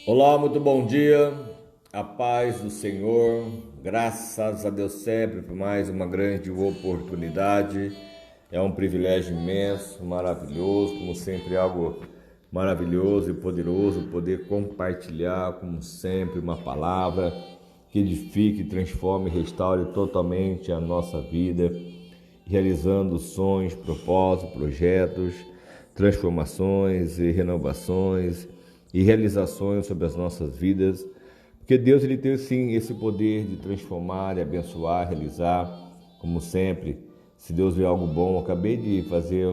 Olá, muito bom dia, a paz do Senhor, graças a Deus sempre por mais uma grande oportunidade. É um privilégio imenso, maravilhoso, como sempre, algo maravilhoso e poderoso poder compartilhar, como sempre, uma palavra que edifique, transforme e restaure totalmente a nossa vida, realizando sonhos, propósitos, projetos, transformações e renovações e realizações sobre as nossas vidas, porque Deus ele tem sim esse poder de transformar, e abençoar, realizar, como sempre. Se Deus vê algo bom, eu acabei de fazer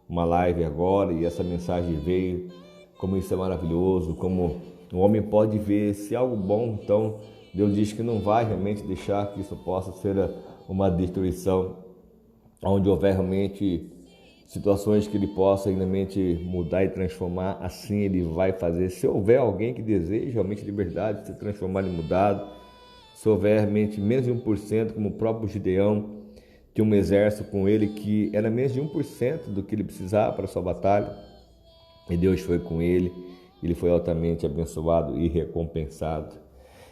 uma live agora e essa mensagem veio, como isso é maravilhoso, como o homem pode ver se algo bom, então Deus diz que não vai realmente deixar que isso possa ser uma destruição, onde houver realmente situações que ele possa realmente mudar e transformar, assim ele vai fazer. Se houver alguém que deseja realmente liberdade, se transformar em mudado, se houver realmente menos de 1%, como o próprio Gideão, tinha um exército com ele que era menos de 1% do que ele precisava para a sua batalha, e Deus foi com ele, ele foi altamente abençoado e recompensado.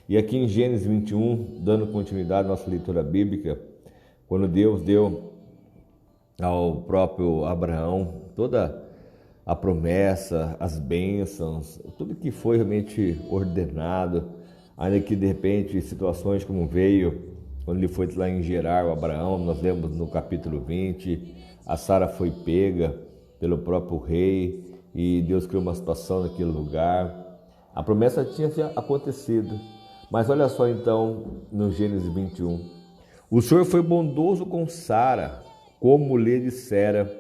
E aqui em Gênesis 21, dando continuidade à nossa leitura bíblica, quando Deus deu ao próprio Abraão toda a promessa, as bênçãos, tudo que foi realmente ordenado, ainda que de repente situações como veio quando ele foi lá em Gerar, o Abraão, nós lemos no capítulo 20, a Sara foi pega pelo próprio rei e Deus criou uma situação naquele lugar. A promessa tinha acontecido, mas olha só então no Gênesis 21. O Senhor foi bondoso com Sara, como lhe dissera,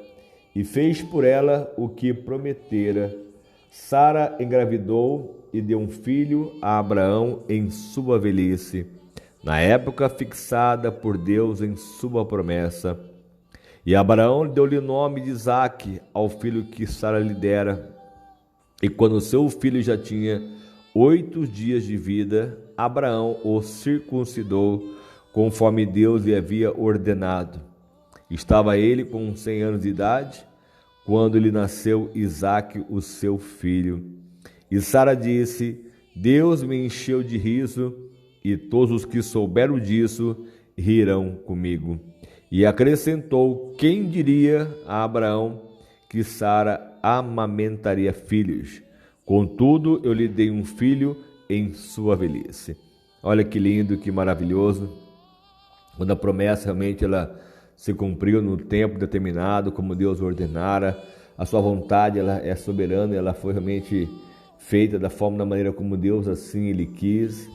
e fez por ela o que prometera. Sara engravidou e deu um filho a Abraão em sua velhice, na época fixada por Deus em sua promessa. E Abraão deu-lhe o nome de Isaque ao filho que Sara lhe dera. E quando seu filho já tinha 8 dias de vida, Abraão o circuncidou, conforme Deus lhe havia ordenado. Estava ele com 100 anos de idade, quando lhe nasceu Isaque, o seu filho. E Sara disse: Deus me encheu de riso, e todos os que souberam disso rirão comigo. E acrescentou: quem diria a Abraão que Sara amamentaria filhos? Contudo, eu lhe dei um filho em sua velhice. Olha que lindo, que maravilhoso. Quando a promessa realmente ela se cumpriu no tempo determinado, como Deus ordenara, a sua vontade ela é soberana, ela foi realmente feita da forma, da maneira como Deus assim ele quis.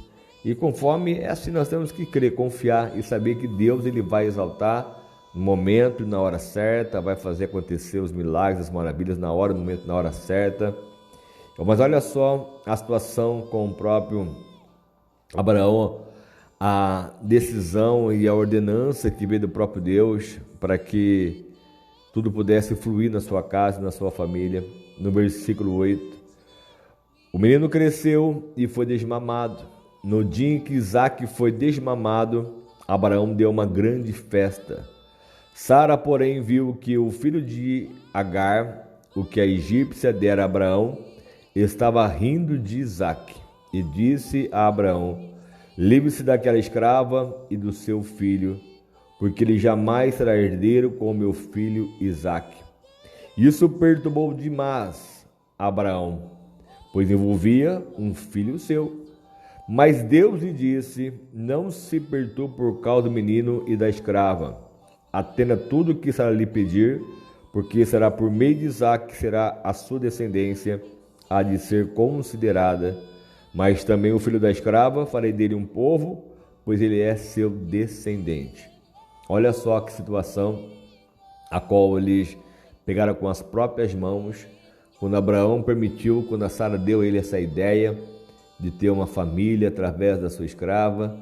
E conforme é assim nós temos que crer, confiar e saber que Deus ele vai exaltar no momento e na hora certa, vai fazer acontecer os milagres, as maravilhas na hora, no momento, na hora certa. Mas olha só a situação com o próprio Abraão, a decisão e a ordenança que veio do próprio Deus para que tudo pudesse fluir na sua casa e na sua família. No versículo 8, o menino cresceu e foi desmamado. No dia em que Isaque foi desmamado, Abraão deu uma grande festa. Sara, porém, viu que o filho de Agar, o que a egípcia dera a Abraão, estava rindo de Isaque, e disse a Abraão: livre-se daquela escrava e do seu filho, porque ele jamais será herdeiro com meu filho Isaque. Isso perturbou demais Abraão, pois envolvia um filho seu. Mas Deus lhe disse: não se perturbe por causa do menino e da escrava. Atenda tudo o que Sara lhe pedir, porque será por meio de Isaque que será a sua descendência, há de ser considerada. Mas também o filho da escrava, farei dele um povo, pois ele é seu descendente. Olha só que situação a qual eles pegaram com as próprias mãos, quando Abraão permitiu, quando a Sara deu a ele essa ideia de ter uma família através da sua escrava.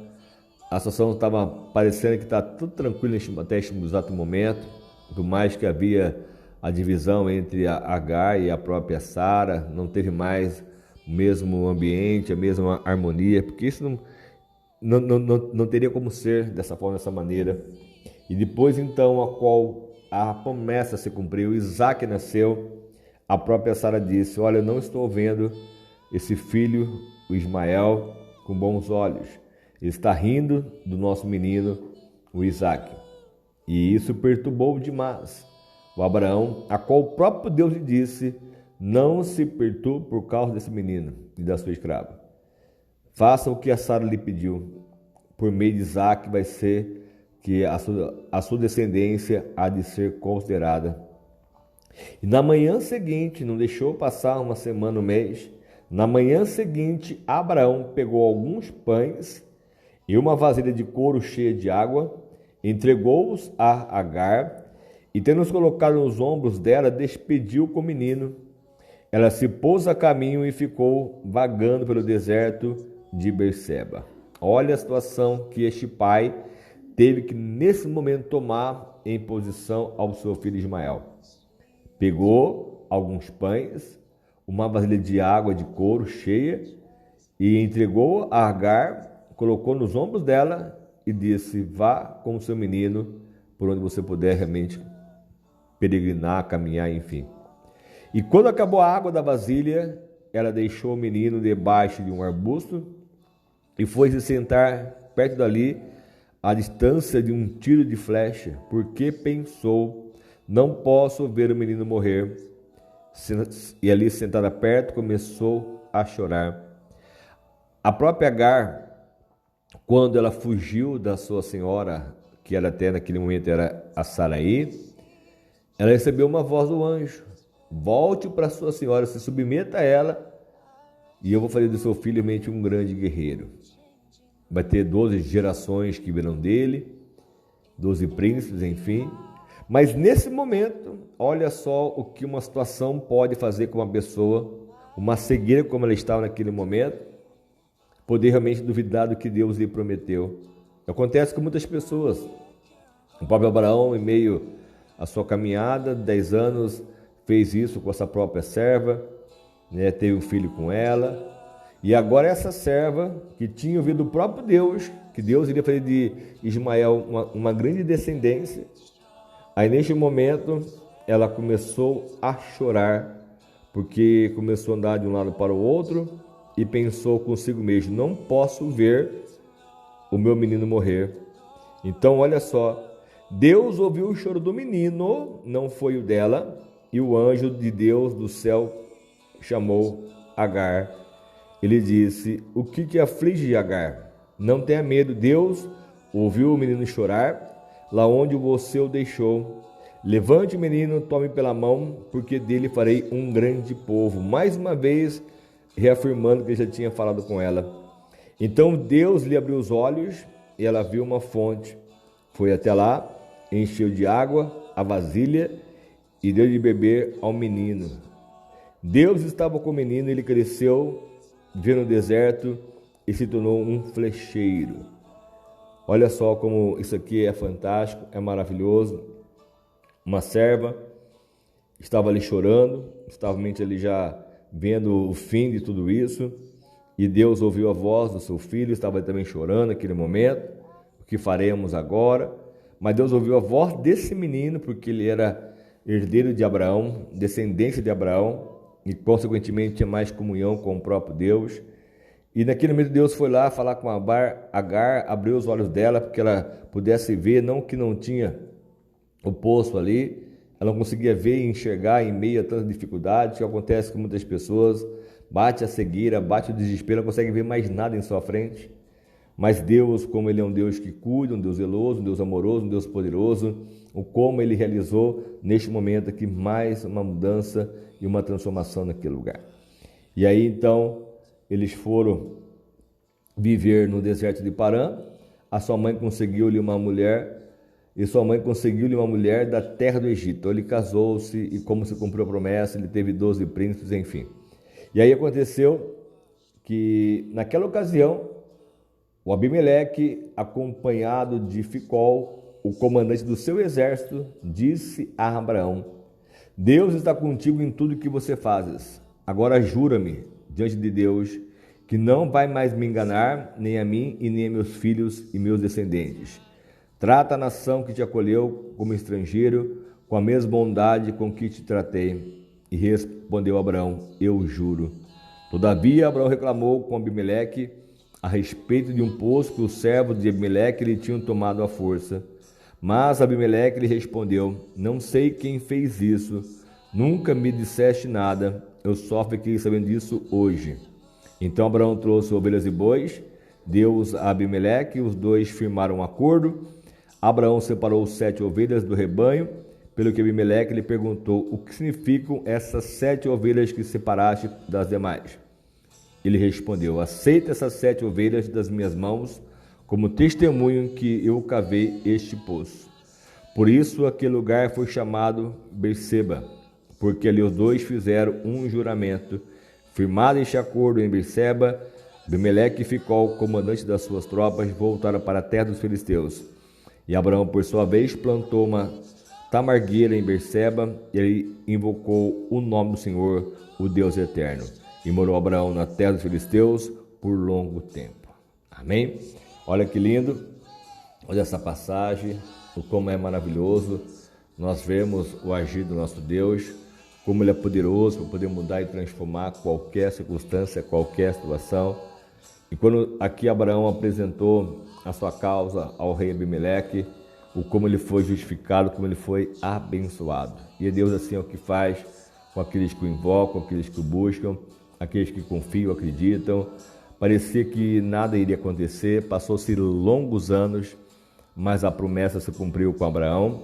A situação estava parecendo que está tudo tranquilo até este exato momento, por mais que havia a divisão entre a Agar e a própria Sara, não teve mais o mesmo ambiente, a mesma harmonia, porque isso não teria como ser dessa forma, dessa maneira. E depois então, a qual a promessa se cumpriu, Isaque nasceu, a própria Sara disse: olha, eu não estou vendo esse filho, o Ismael, com bons olhos. Ele está rindo do nosso menino, o Isaque. E isso perturbou demais o Abraão, a qual o próprio Deus lhe disse: não se perturbe por causa desse menino e da sua escrava. Faça o que a Sara lhe pediu. Por meio de Isaque vai ser que a sua descendência há de ser considerada. E na manhã seguinte, não deixou passar uma semana, um mês, na manhã seguinte, Abraão pegou alguns pães e uma vasilha de couro cheia de água, entregou-os a Agar e, tendo-os colocado nos ombros dela, despediu com o menino. Ela se pôs a caminho e ficou vagando pelo deserto de Berseba. Olha a situação que este pai teve que, nesse momento, tomar em posição ao seu filho Ismael. Pegou alguns pães, uma vasilha de água de couro cheia e entregou a Agar, colocou nos ombros dela e disse: vá com o seu menino por onde você puder realmente peregrinar, caminhar, enfim. E quando acabou a água da vasilha, ela deixou o menino debaixo de um arbusto e foi se sentar perto dali, à distância de um tiro de flecha, porque pensou: não posso ver o menino morrer. E ali, sentada perto, começou a chorar. A própria Agar, quando ela fugiu da sua senhora, que era até naquele momento era a Saraí, ela recebeu uma voz do anjo: volte para sua senhora, se submeta a ela, e eu vou fazer do seu filho realmente um grande guerreiro. Vai ter 12 gerações que virão dele, 12 príncipes, enfim. Mas nesse momento, olha só o que uma situação pode fazer com uma pessoa, uma cegueira como ela estava naquele momento, poder realmente duvidar do que Deus lhe prometeu. Acontece com muitas pessoas. O próprio Abraão, em meio à sua caminhada, 10 anos, fez isso com a sua própria serva, né? Teve um filho com ela. E agora essa serva, que tinha ouvido o próprio Deus, que Deus iria fazer de Ismael uma grande descendência, aí neste momento ela começou a chorar, porque começou a andar de um lado para o outro e pensou consigo mesmo: não posso ver o meu menino morrer. Então olha só, Deus ouviu o choro do menino, não foi o dela, e o anjo de Deus do céu chamou Agar. Ele disse: o que te aflige, Agar? Não tenha medo. Deus ouviu o menino chorar lá onde você o deixou. Levante o menino, tome pela mão, porque dele farei um grande povo. Mais uma vez, reafirmando que ele já tinha falado com ela. Então Deus lhe abriu os olhos e ela viu uma fonte. Foi até lá, encheu de água a vasilha e deu de beber ao menino. Deus estava com o menino, ele cresceu, viveu no deserto e se tornou um flecheiro. Olha só como isso aqui é fantástico, é maravilhoso. Uma serva estava ali chorando, estava ali já vendo o fim de tudo isso, e Deus ouviu a voz do seu filho, estava também chorando naquele momento: o que faremos agora? Mas Deus ouviu a voz desse menino, porque ele era herdeiro de Abraão, descendência de Abraão, e consequentemente tinha mais comunhão com o próprio Deus. E naquele momento Deus foi lá falar com Agar, abriu os olhos dela para que ela pudesse ver, não que não tinha o poço ali, ela não conseguia ver e enxergar em meio a tantas dificuldades que acontece com muitas pessoas. Bate a cegueira, bate o desespero, não consegue ver mais nada em sua frente. Mas Deus, como Ele é um Deus que cuida, um Deus zeloso, um Deus amoroso, um Deus poderoso, o como Ele realizou neste momento aqui mais uma mudança e uma transformação naquele lugar. E aí então eles foram viver no deserto de Parã. A sua mãe conseguiu-lhe uma mulher, e sua mãe conseguiu-lhe uma mulher da terra do Egito. Então ele casou-se, e como se cumpriu a promessa, ele teve 12 príncipes, enfim. E aí aconteceu que naquela ocasião o Abimeleque, acompanhado de Ficol, o comandante do seu exército, disse a Abraão: Deus está contigo em tudo que você fazes. Agora jura-me diante de Deus que não vai mais me enganar, nem a mim e nem a meus filhos e meus descendentes. Trata a nação que te acolheu como estrangeiro com a mesma bondade com que te tratei. E respondeu Abraão: eu juro. Todavia, Abraão reclamou com Abimeleque a respeito de um poço que os servos de Abimeleque lhe tinham tomado à força. Mas Abimeleque lhe respondeu: não sei quem fez isso, nunca me disseste nada, eu só fiquei sabendo disso hoje. Então Abraão trouxe ovelhas e bois, deu-os a Abimeleque, os dois firmaram um acordo. Abraão separou 7 ovelhas do rebanho, pelo que Abimeleque lhe perguntou: o que significam essas 7 ovelhas que separaste das demais? Ele respondeu: aceita essas 7 ovelhas das minhas mãos, como testemunho que eu cavei este poço. Por isso aquele lugar foi chamado Berseba, porque ali os dois fizeram um juramento. Firmado este acordo em Berseba, Abimeleque ficou comandante das suas tropas, voltaram para a terra dos filisteus. E Abraão, por sua vez, plantou uma tamargueira em Berseba, e ele invocou o nome do Senhor, o Deus eterno. E morou Abraão na terra dos filisteus por longo tempo. Amém? Olha que lindo, olha essa passagem, como é maravilhoso nós vemos o agir do nosso Deus, como Ele é poderoso para poder mudar e transformar qualquer circunstância, qualquer situação. E quando aqui Abraão apresentou a sua causa ao rei Abimeleque, o como ele foi justificado, como ele foi abençoado. E é Deus assim é o que faz com aqueles que o invocam, aqueles que o buscam, aqueles que confiam, acreditam. Parecia que nada iria acontecer, passou-se longos anos, mas a promessa se cumpriu com Abraão.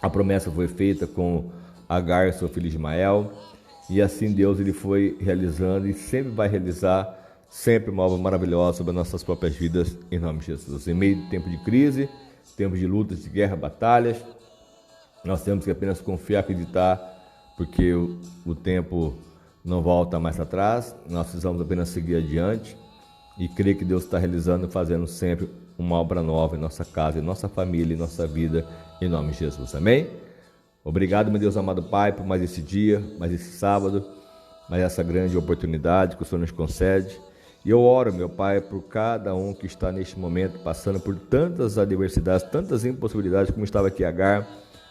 A promessa foi feita com Agar, seu filho Ismael, e assim Deus ele foi realizando e sempre vai realizar sempre uma obra maravilhosa sobre as nossas próprias vidas, em nome de Jesus. Em meio de tempo de crise, tempos de lutas, de guerra, batalhas, nós temos que apenas confiar, acreditar, porque o tempo não volta mais atrás, nós precisamos apenas seguir adiante e crer que Deus está realizando e fazendo sempre uma obra nova em nossa casa, em nossa família, em nossa vida, em nome de Jesus. Amém? Obrigado, meu Deus amado Pai, por mais esse dia, mais esse sábado, mais essa grande oportunidade que o Senhor nos concede. E eu oro, meu Pai, por cada um que está neste momento passando por tantas adversidades, tantas impossibilidades, como estava aqui Agar,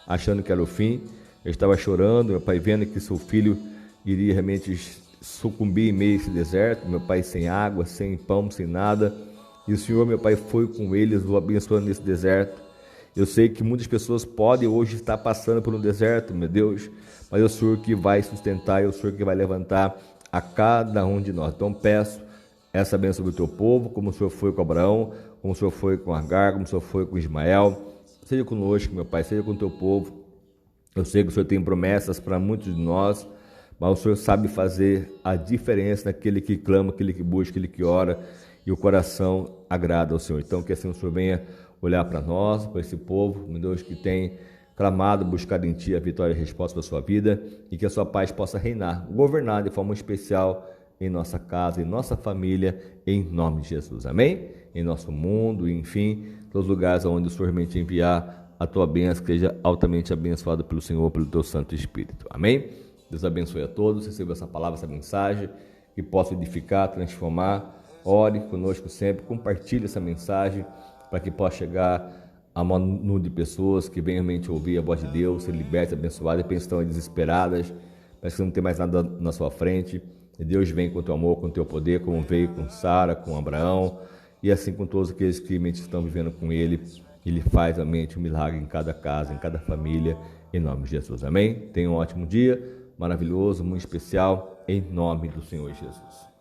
achando que era o fim. Eu estava chorando, meu Pai, vendo que seu filho iria realmente sucumbir em meio a esse deserto, meu Pai, sem água, sem pão, sem nada. E o Senhor, meu Pai, foi com eles, o abençoando nesse deserto. Eu sei que muitas pessoas podem hoje estar passando por um deserto, meu Deus, mas é o Senhor que vai sustentar, é o Senhor que vai levantar a cada um de nós. Então peço essa bênção sobre o teu povo, como o Senhor foi com Abraão, como o Senhor foi com Agar, como o Senhor foi com Ismael. Seja conosco, meu Pai, seja com o teu povo. Eu sei que o Senhor tem promessas para muitos de nós, mas o Senhor sabe fazer a diferença naquele que clama, aquele que busca, aquele que ora, e o coração agrada ao Senhor. Então que assim o Senhor venha olhar para nós, para esse povo, meu Deus, que tem clamado, buscado em Ti a vitória e a resposta da sua vida, e que a sua paz possa reinar, governar de forma especial em nossa casa, em nossa família, em nome de Jesus. Amém? Em nosso mundo, enfim, todos os lugares onde o Senhor realmente enviar a Tua bênção, que seja altamente abençoado pelo Senhor, pelo Teu Santo Espírito. Amém? Deus abençoe a todos, receba essa palavra, essa mensagem, que possa edificar, transformar. Ore conosco sempre, compartilhe essa mensagem, para que possa chegar a maior número de pessoas que venham realmente ouvir a voz de Deus, ser libertas, abençoadas, e estão desesperadas, parece que não tem mais nada na sua frente. E Deus vem com o teu amor, com o teu poder, como veio com Sara, com Abraão, e assim com todos aqueles que realmente estão vivendo com Ele. Ele faz realmente um milagre em cada casa, em cada família, em nome de Jesus. Amém? Tenha um ótimo dia, maravilhoso, muito especial, em nome do Senhor Jesus.